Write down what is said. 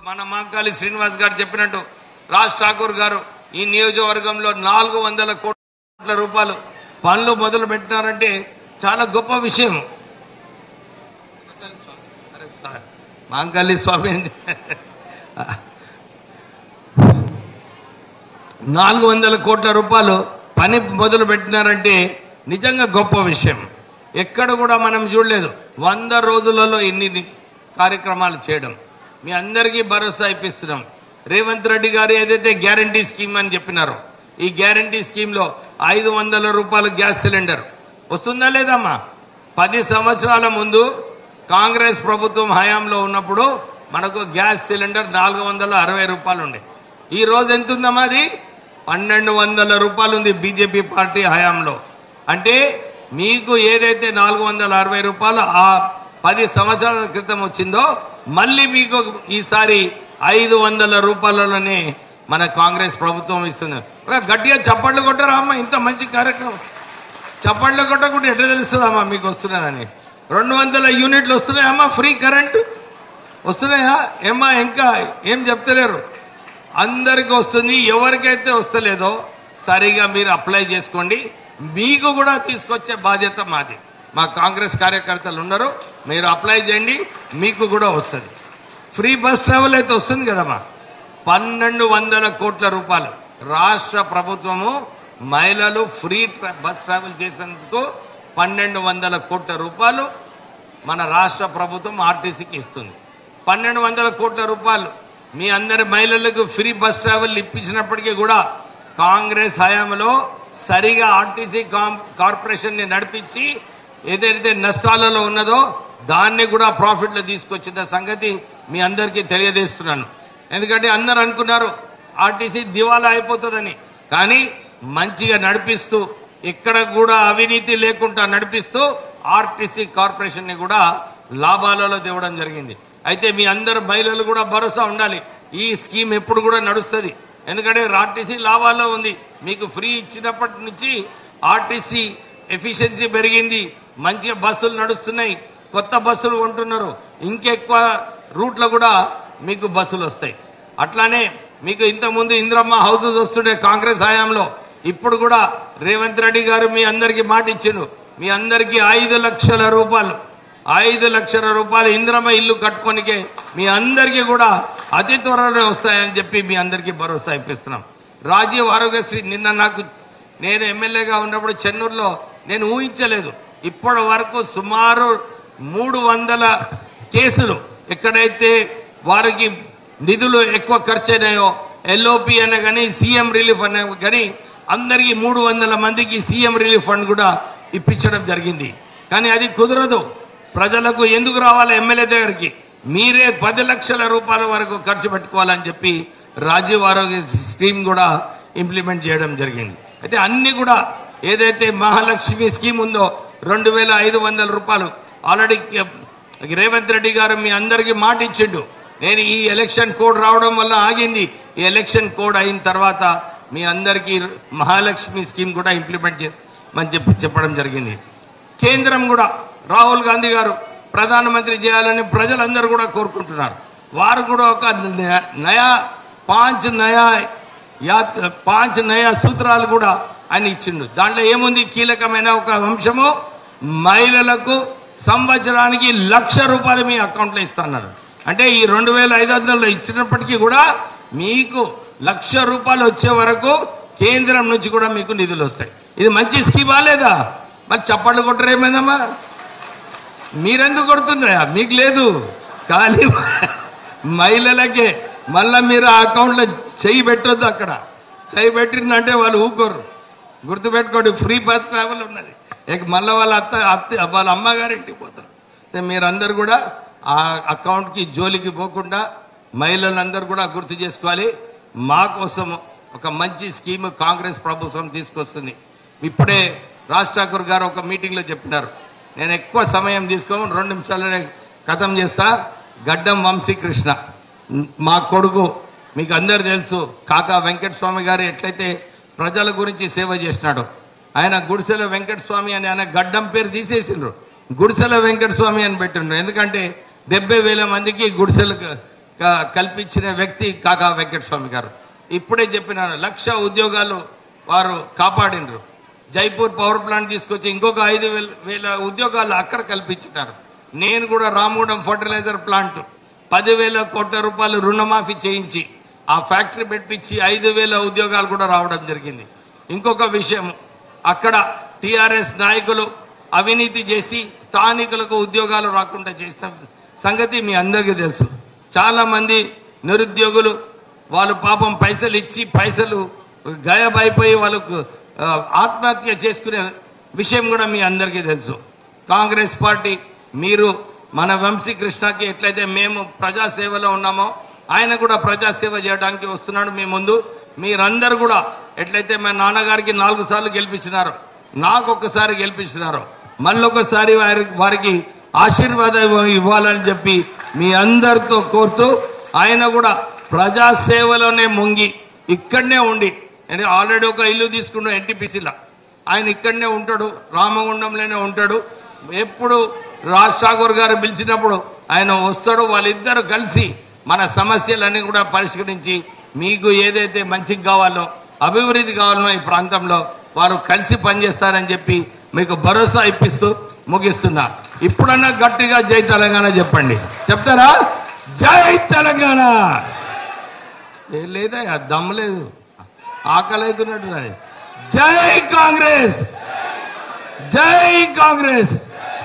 మన మాంకాళి శ్రీనివాస్ గారు చెప్పినట్టు రాజ్ ఠాకూర్ గారు ఈ నియోజకవర్గంలో 400 కోట్ల రూపాయలు పనులు మొదలు పెట్టినారంటే చాలా గొప్ప విషయం. మాంకాళి స్వామి 400 కోట్ల రూపాయలు పని మొదలు పెట్టినారంటే నిజంగా గొప్ప విషయం. ఎక్కడ కూడా మనం చూడలేదు 100 రోజులలో ఇన్ని కార్యక్రమాలు చేయడం. మీ అందరికీ భరోసా ఇప్పిస్తున్నాం. రేవంత్ రెడ్డి గారు ఏదైతే గ్యారంటీ స్కీమ్ అని చెప్పినారో ఈ గ్యారంటీ స్కీమ్లో 500 రూపాయలు గ్యాస్ సిలిండర్ వస్తుందా లేదమ్మా? 10 సంవత్సరాల ముందు కాంగ్రెస్ ప్రభుత్వం హయాంలో ఉన్నప్పుడు మనకు గ్యాస్ సిలిండర్ 460 రూపాయలు ఉండే. ఈ రోజు ఎంత ఉందమ్మా? అది 1200 రూపాయలు ఉంది బీజేపీ పార్టీ హయాంలో. అంటే మీకు ఏదైతే 460 రూపాయలు ఆ 10 సంవత్సరాల క్రితం వచ్చిందో మళ్ళీ మీకు ఈసారి 500 రూపాయలలోనే మన కాంగ్రెస్ ప్రభుత్వం ఇస్తుంది. గట్టిగా చప్పట్లు కొట్టరా అమ్మా? ఇంత మంచి కార్యక్రమం చప్పట్లు కొట్టకుండా ఎట్లా తెలుస్తుందమ్మా మీకు వస్తున్నదని? 200 యూనిట్లు వస్తున్నాయమ్మా, ఫ్రీ కరెంటు వస్తున్నాయా ఏమ్మా? ఇంకా ఏం చెప్తలేరు. అందరికీ వస్తుంది. ఎవరికైతే వస్తలేదో సరిగా మీరు అప్లై చేసుకోండి. మీకు కూడా తీసుకొచ్చే బాధ్యత మాది. మా కాంగ్రెస్ కార్యకర్తలు ఉన్నారు, మీరు అప్లై చేయండి, మీకు కూడా వస్తుంది. ఫ్రీ బస్ ట్రావెల్ అయితే వస్తుంది కదమ్మా. 1200 కోట్ల రూపాయలు రాష్ట్ర ప్రభుత్వము మహిళలు ఫ్రీ బస్ ట్రావెల్ చేసేందుకు 1200 కోట్ల రూపాయలు మన రాష్ట్ర ప్రభుత్వం ఆర్టీసీకి ఇస్తుంది. 1200 కోట్ల రూపాయలు మీ అందరి మహిళలకు ఫ్రీ బస్ ట్రావెల్ ఇప్పించినప్పటికీ కూడా కాంగ్రెస్ హయాంలో సరిగా ఆర్టీసీ కార్పొరేషన్ ని నడిపించి ఏదైతే నష్టాలలో ఉన్నదో దాన్ని కూడా ప్రాఫిట్లో తీసుకొచ్చిన సంగతి మీ అందరికీ తెలియజేస్తున్నాను. ఎందుకంటే అందరు అనుకున్నారు ఆర్టీసీ దివాలా అయిపోతుందని. కానీ మంచిగా నడిపిస్తూ ఇక్కడ కూడా అవినీతి లేకుండా నడిపిస్తూ ఆర్టీసీ కార్పొరేషన్ ని కూడా లాభాలలో తేవడం జరిగింది. అయితే మీ అందరు మహిళలు కూడా భరోసా ఉండాలి, ఈ స్కీమ్ ఎప్పుడు కూడా నడుస్తుంది. ఎందుకంటే ఆర్టీసీ లాభాల్లో ఉంది. మీకు ఫ్రీ ఇచ్చినప్పటి నుంచి ఆర్టీసీ ఎఫిషియన్సీ పెరిగింది, మంచిగా బస్సులు నడుస్తున్నాయి, కొత్త బస్సులు కొంటున్నారు, ఇంకెక్కువ రూట్లో కూడా మీకు బస్సులు వస్తాయి. అట్లానే మీకు ఇంతకుముందు ఇందిరమ్మ హౌసెస్ వస్తుండే కాంగ్రెస్ హయాంలో. ఇప్పుడు కూడా రేవంత్ రెడ్డి గారు మీ అందరికీ మాట ఇచ్చిండు, మీ అందరికీ 5 లక్షల రూపాయలు 5 లక్షల రూపాయలు ఇందిరమ్మ ఇల్లు కట్టుకోనికే మీ అందరికీ కూడా అతి త్వరలో వస్తాయని చెప్పి మీ అందరికీ భరోసా ఇప్పిస్తున్నాం. రాజీవ్ ఆరోగ్యశ్రీ నిన్న నేను ఎమ్మెల్యేగా ఉన్నప్పుడు చెన్నూరులో నేను ఊహించలేదు, ఇప్పటి వరకు సుమారు 300 కేసులు ఎక్కడైతే వారికి నిధులు ఎక్కువ ఖర్చు అయినాయో ఎల్ఓపి అనే కానీ సీఎం రిలీఫ్ అనే కానీ అందరికీ 300 మందికి సీఎం రిలీఫ్ ఫండ్ కూడా ఇప్పించడం జరిగింది. కానీ అది కుదరదు. ప్రజలకు ఎందుకు రావాలి ఎమ్మెల్యే దగ్గరికి? మీరే 10 లక్షల రూపాయల వరకు ఖర్చు పెట్టుకోవాలని చెప్పి రాజీవ్ ఆరోగ్య స్కీమ్ కూడా ఇంప్లిమెంట్ చేయడం జరిగింది. అయితే అన్ని కూడా ఏదైతే మహాలక్ష్మి స్కీమ్ ఉందో 2500 రూపాయలు ఆల్రెడీ రేవంత్ రెడ్డి గారు మీ అందరికీ మాట ఇచ్చిండు. నేను ఈ ఎలక్షన్ కోడ్ రావడం వల్ల ఆగింది. ఈ ఎలక్షన్ కోడ్ అయిన తర్వాత మీ అందరికీ మహాలక్ష్మి స్కీమ్ కూడా ఇంప్లిమెంట్ చేస్తామని చెప్పడం జరిగింది. కేంద్రం కూడా రాహుల్ గాంధీ గారు ప్రధానమంత్రి చేయాలని ప్రజలందరూ కూడా కోరుకుంటున్నారు. వారు కూడా ఒక 5 నయా సూత్రాలు కూడా ఆయన ఇచ్చిండు. దాంట్లో ఏముంది? కీలకమైన ఒక అంశము, మహిళలకు సంవత్సరానికి 1,00,000 రూపాయలు మీ అకౌంట్లో ఇస్తున్నారు. అంటే ఈ 2500 ఇచ్చినప్పటికీ కూడా మీకు 1,00,000 రూపాయలు వచ్చే వరకు కేంద్రం నుంచి కూడా మీకు నిధులు వస్తాయి. ఇది మంచి స్కీమా లేదా? మరి చప్పట్లు కొట్టరేమైందమ్మా? మీరెందుకు కొడుతున్నారా? మీకు లేదు, కానీ మహిళలకే. మళ్ళీ మీరు ఆ అకౌంట్లో చెయ్యి పెట్టొద్దు. అక్కడ చెయ్యి పెట్టిందంటే వాళ్ళు ఊకోరు. గుర్తుపెట్టుకోండి, ఫ్రీ బస్ ట్రావెల్ ఉన్నది. మళ్ళీ వాళ్ళ అమ్మగారు ఇంటికి పోతారు. మీరందరూ కూడా ఆ అకౌంట్కి జోలికి పోకుండా మహిళలందరూ కూడా గుర్తు చేసుకోవాలి. మా కోసం ఒక మంచి స్కీమ్ కాంగ్రెస్ ప్రభుత్వం తీసుకొస్తుంది. ఇప్పుడే రాజ్ ఠాకూర్ గారు ఒక మీటింగ్లో చెప్పినారు. నేను ఎక్కువ సమయం తీసుకోను, 2 నిమిషాలనే ఖతం చేస్తా. గడ్డం వంశీకృష్ణ మా కొడుకు, మీకు అందరు తెలుసు. కాకా వెంకటస్వామి గారు ఎట్లయితే ప్రజల గురించి సేవ చేసినాడో, ఆయన గుడిసెల వెంకటస్వామి అని ఆయన గడ్డం పేరు తీసేసిండ్రు, గుడిసెల వెంకటస్వామి అని పెట్టిండ్రు. ఎందుకంటే 70,000 మందికి గుడిసెలు కల్పించిన వ్యక్తి కాకా వెంకటస్వామి గారు. ఇప్పుడే చెప్పినాను, 1,00,000 ఉద్యోగాలు వారు కాపాడినరు. జైపూర్ పవర్ ప్లాంట్ తీసుకొచ్చి ఇంకొక 5,000 ఉద్యోగాలు అక్కడ కల్పించినారు. నేను కూడా రామగుండం ఫర్టిలైజర్ ప్లాంట్ 10,000 కోట్ల రూపాయలు రుణమాఫీ చేయించి ఆ ఫ్యాక్టరీ పెట్టించి 5,000 ఉద్యోగాలు కూడా రావడం జరిగింది. ఇంకొక విషయం, అక్కడ టిఆర్ఎస్ నాయకులు అవినీతి చేసి స్థానికులకు ఉద్యోగాలు రాకుండా చేసిన సంగతి మీ అందరికీ తెలుసు. చాలా మంది నిరుద్యోగులు వాళ్ళు పాపం పైసలు ఇచ్చి పైసలు గాయబైపోయి వాళ్ళకు ఆత్మహత్య చేసుకునే విషయం కూడా మీ అందరికీ తెలుసు. కాంగ్రెస్ పార్టీ మీరు మన వంశీకృష్ణకి ఎట్లయితే మేము ప్రజాసేవలో ఉన్నామో ఆయన కూడా ప్రజాసేవ చేయడానికి వస్తున్నాడు మీ ముందు. మీరందరూ కూడా ఎట్లయితే మా నాన్నగారికి 4 సార్లు గెలిపించినారో, నాకు ఒక్కసారి గెలిపించినారో, మళ్ళొకసారి వారికి ఆశీర్వాదం ఇవ్వాలని చెప్పి మీ అందరితో కోరుతూ ఆయన కూడా ప్రజాసేవలోనే ముంగి ఇక్కడనే ఉండి, అంటే ఆల్రెడీ ఒక ఇల్లు తీసుకున్న ఎన్టీపీసీలో ఆయన ఇక్కడనే ఉంటాడు, రామగుండంలోనే ఉంటాడు. ఎప్పుడు రాజ్ ఠాకూర్ గారు పిలిచినప్పుడు ఆయన వస్తాడు. వాళ్ళిద్దరూ కలిసి మన సమస్యలన్నీ కూడా పరిష్కరించి మీకు ఏదైతే మంచిగా కావాలో అభివృద్ధి కావాలనో ఈ ప్రాంతంలో వారు కలిసి పనిచేస్తారని చెప్పి మీకు భరోసా ఇప్పిస్తూ ముగిస్తున్నా. ఇప్పుడన్నా గట్టిగా జై తెలంగాణ చెప్పండి. చెప్తారా? జై తెలంగాణ. లేదా దమ్ము లేదు, ఆకలి అవుతున్నట్టు. జై కాంగ్రెస్, జై కాంగ్రెస్.